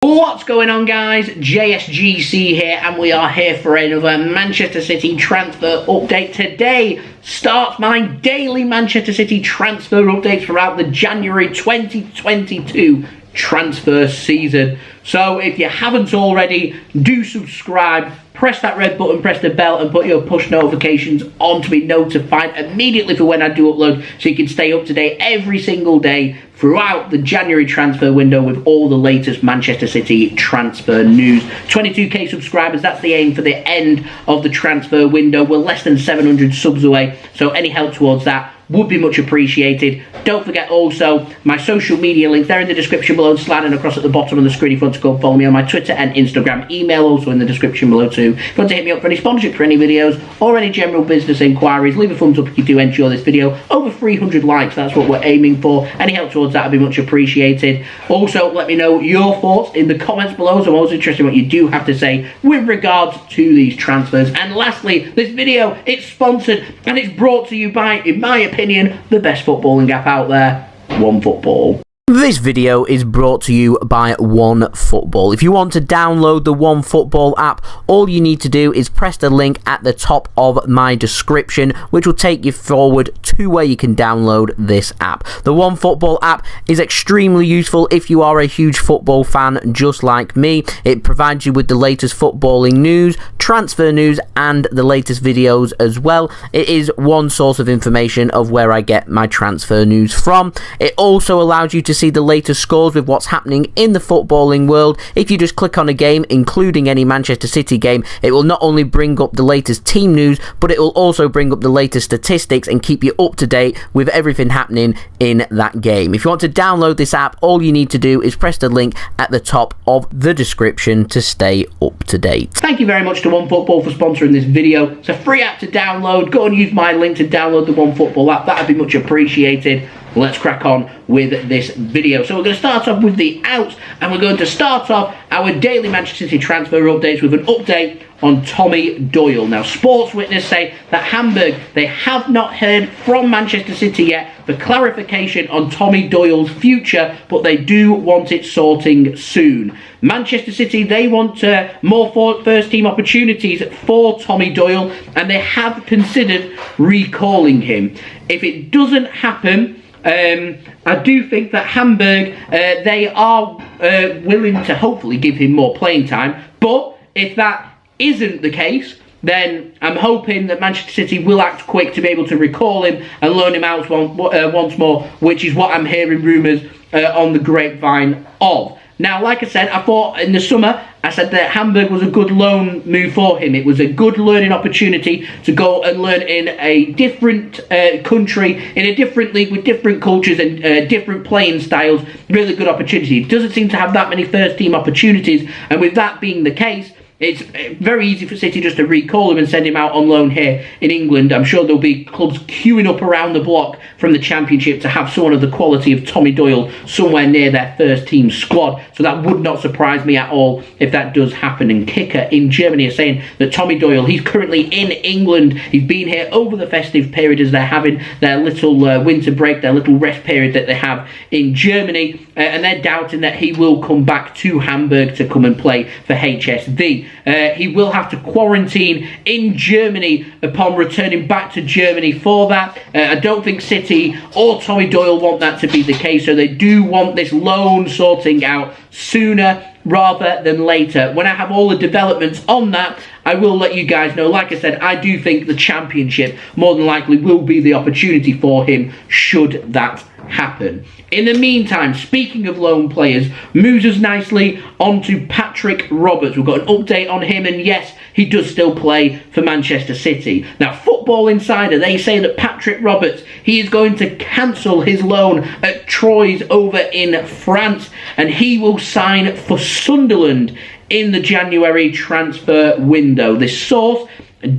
What's going on, guys? JSGC here, and we are here for another Manchester City transfer update. Today starts my daily Manchester City transfer updates throughout the January 2022 transfer season. So if you haven't already, do subscribe, press that red button, press the bell, and put your push notifications on to be notified immediately for when I do upload, so you can stay up to date every single day throughout the January transfer window with all the latest Manchester City transfer news. 22k subscribers, that's the aim for the end of the transfer window. We're less than 700 subs away, so any help towards that would be much appreciated. Don't forget also my social media links, they're in the description below, sliding across at the bottom of the screen if you want to go follow me on my Twitter and Instagram. Email also in the description below too. If you want to hit me up for any sponsorship for any videos or any general business inquiries, leave a thumbs up if you do enjoy this video. Over 300 likes, that's what we're aiming for. Any help towards that would be much appreciated. Also, let me know your thoughts in the comments below, so I'm always interested in what you do have to say with regards to these transfers. And lastly, this video, it's sponsored and it's brought to you by, in my opinion, the best footballing app out there, OneFootball. This video is brought to you by OneFootball. If you want to download the OneFootball app, all you need to do is press the link at the top of my description, which will take you forward to where you can download this app. The OneFootball app is extremely useful if you are a huge football fan just like me. It provides you with the latest footballing news, transfer news, and the latest videos as well. It is one source of information of where I get my transfer news from. It also allows you to see the latest scores with what's happening in the footballing world. If you just click on a game, including any Manchester City game, it will not only bring up the latest team news, but it will also bring up the latest statistics and keep you up to date with everything happening in that game. If you want to download this app, all you need to do is press the link at the top of the description to stay up to date. Thank you very much to OneFootball for sponsoring this video. It's a free app to download. Go and use my link to download the OneFootball app. That would be much appreciated. Let's crack on with this video. So we're going to start off with the outs, and we're going to start off our daily Manchester City transfer updates with an update on Tommy Doyle. Now, Sports Witness say that Hamburg, they have not heard from Manchester City yet for clarification on Tommy Doyle's future, but they do want it sorting soon. Manchester City, they want more first-team opportunities for Tommy Doyle, and they have considered recalling him. If it doesn't happen, I do think that Hamburg, they are willing to hopefully give him more playing time, but if that isn't the case, then I'm hoping that Manchester City will act quick to be able to recall him and loan him out once more, which is what I'm hearing rumours on the grapevine of. Now, like I said, I thought in the summer, I said that Hamburg was a good loan move for him. It was a good learning opportunity to go and learn in a different country, in a different league with different cultures and different playing styles. Really good opportunity. It doesn't seem to have that many first-team opportunities, and with that being the case, it's very easy for City just to recall him and send him out on loan here in England. I'm sure there'll be clubs queuing up around the block from the Championship to have someone of the quality of Tommy Doyle somewhere near their first team squad. So that would not surprise me at all if that does happen. And Kicker in Germany are saying that Tommy Doyle, he's currently in England. He's been here over the festive period as they're having their little winter break, their little rest period that they have in Germany. And they're doubting that he will come back to Hamburg to come and play for HSV. He will have to quarantine in Germany upon returning back to Germany for that. I don't think City or Tommy Doyle want that to be the case, so they do want this loan sorting out sooner rather than later. When I have all the developments on that, I will let you guys know. Like I said, I do think the Championship more than likely will be the opportunity for him should that happen. In the meantime, speaking of loan players, moves us nicely onto Patrick Roberts. We've got an update on him, and yes, he does still play for Manchester City. Now, Football Insider, they say that Patrick Roberts, he is going to cancel his loan at Troyes over in France, and he will sign for Sunderland in the January transfer window. This source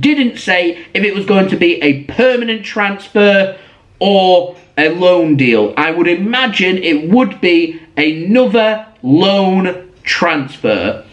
didn't say if it was going to be a permanent transfer or a loan deal. I would imagine it would be another loan transfer.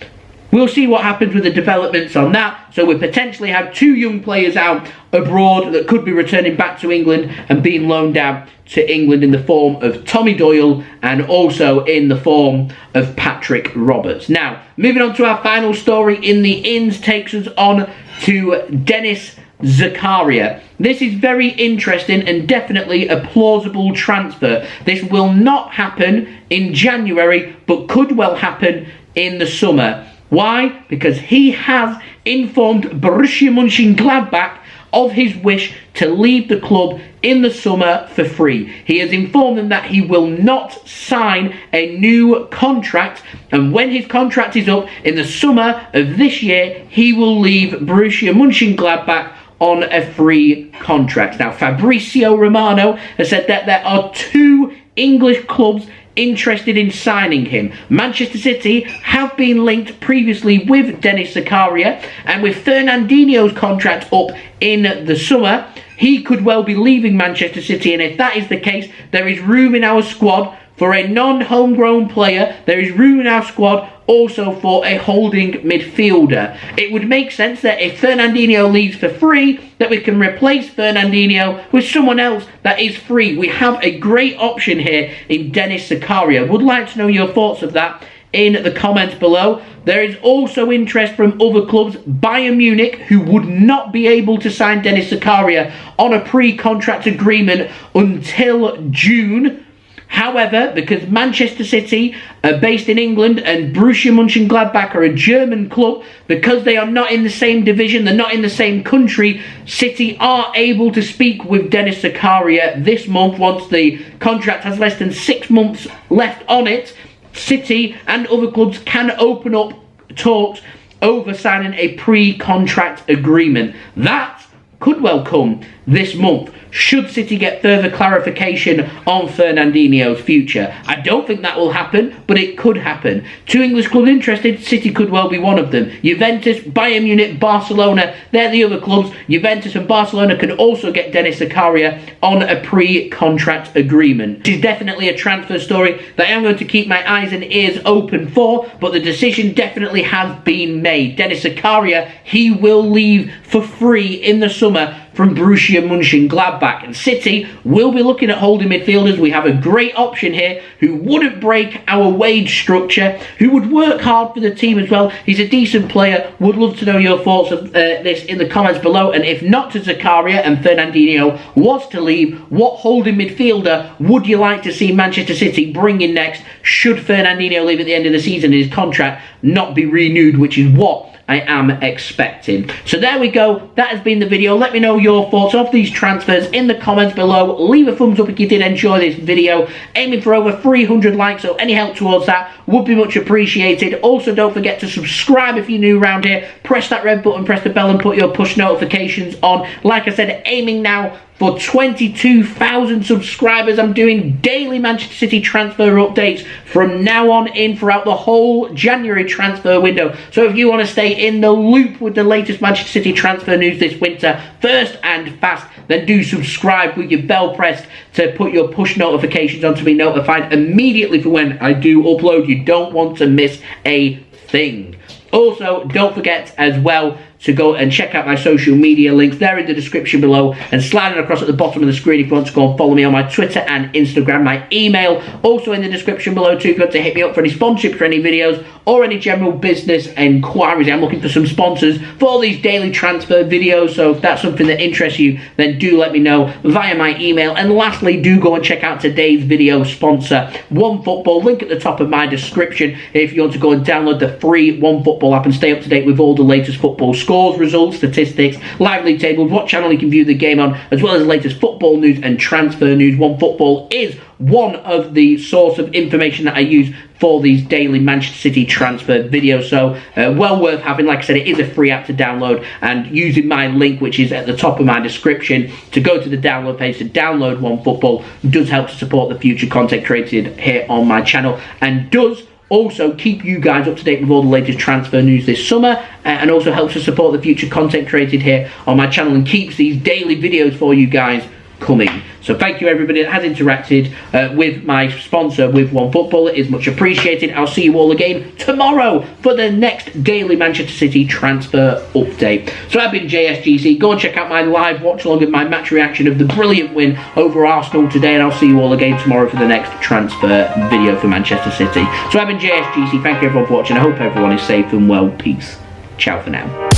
We'll see what happens with the developments on that. So we potentially have 2 young players out abroad that could be returning back to England and being loaned out to England in the form of Tommy Doyle and also in the form of Patrick Roberts. Now, moving on to our final story in the Ins takes us on to Denis Zakaria. This is very interesting and definitely a plausible transfer. This will not happen in January, but could well happen in the summer. Why? Because he has informed Borussia Monchengladbach of his wish to leave the club in the summer for free. He has informed them that he will not sign a new contract, and when his contract is up in the summer of this year, he will leave Borussia Monchengladbach on a free contract. Now, Fabrizio Romano has said that there are 2 English clubs interested in signing him. Manchester City have been linked previously with Denis Zakaria, and with Fernandinho's contract up in the summer, he could well be leaving Manchester City, and if that is the case, there is room in our squad for a non-homegrown player. There is room in our squad also for a holding midfielder. It would make sense that if Fernandinho leaves for free, that we can replace Fernandinho with someone else that is free. We have a great option here in Denis Zakaria. Would like to know your thoughts of that in the comments below. There is also interest from other clubs. Bayern Munich, who would not be able to sign Denis Zakaria on a pre-contract agreement until June. However, because Manchester City are based in England and Borussia Monchengladbach are a German club, because they are not in the same division, they're not in the same country, City are able to speak with Denis Zakaria this month. Once the contract has less than 6 months left on it, City and other clubs can open up talks over signing a pre-contract agreement. That could well come this month, should City get further clarification on Fernandinho's future. I don't think that will happen, but it could happen. 2 English clubs interested, City could well be one of them. Juventus, Bayern Munich, Barcelona, they're the other clubs. Juventus and Barcelona can also get Denis Zakaria on a pre-contract agreement. It is definitely a transfer story that I am going to keep my eyes and ears open for, but the decision definitely has been made. Denis Zakaria, he will leave for free in the summer from Borussia Monchengladbach, and City will be looking at holding midfielders. We have a great option here who wouldn't break our wage structure, who would work hard for the team as well. He's a decent player. Would love to know your thoughts of this in the comments below, and if not to Zakaria and Fernandinho was to leave, what holding midfielder would you like to see Manchester City bring in next should Fernandinho leave at the end of the season and his contract not be renewed, which is what I am expecting. So there we go. That has been the video. Let me know your thoughts of these transfers in the comments below. Leave a thumbs up if you did enjoy this video. Aiming for over 300 likes, so any help towards that would be much appreciated. Also, don't forget to subscribe if you're new around here. Press that red button, press the bell, and put your push notifications on. Like I said, aiming now for 22,000 subscribers. I'm doing daily Manchester City transfer updates from now on in throughout the whole January transfer window. So if you want to stay in the loop with the latest Manchester City transfer news this winter, first and fast, then do subscribe with your bell pressed to put your push notifications on to be notified immediately for when I do upload. You don't want to miss a thing. Also, don't forget as well to go and check out my social media links. They're in the description below and sliding across at the bottom of the screen if you want to go and follow me on my Twitter and Instagram. My email also in the description below too if you want to hit me up for any sponsorship for any videos or any general business enquiries. I'm looking for some sponsors for these daily transfer videos, so if that's something that interests you, then do let me know via my email. And lastly, do go and check out today's video sponsor, OneFootball. Link at the top of my description if you want to go and download the free OneFootball app and stay up to date with all the latest football scores, results, statistics, live league tables, what channel you can view the game on, as well as the latest football news and transfer news. OneFootball is one of the source of information that I use for these daily Manchester City transfer videos, so well worth having. Like I said, it is a free app to download, and using my link, which is at the top of my description, to go to the download page to download OneFootball does help to support the future content created here on my channel, and does also keep you guys up to date with all the latest transfer news this summer, and also helps to support the future content created here on my channel and keeps these daily videos for you guys coming. So thank you everybody that has interacted with my sponsor, with OneFootball. It is much appreciated. I'll see you all again tomorrow for the next daily Manchester City transfer update. So I've been JSGC. Go and check out my live watch along with my match reaction of the brilliant win over Arsenal today, and I'll see you all again tomorrow for the next transfer video for Manchester City. So I've been JSGC. Thank you everyone for watching. I hope everyone is safe and well. Peace. Ciao for now.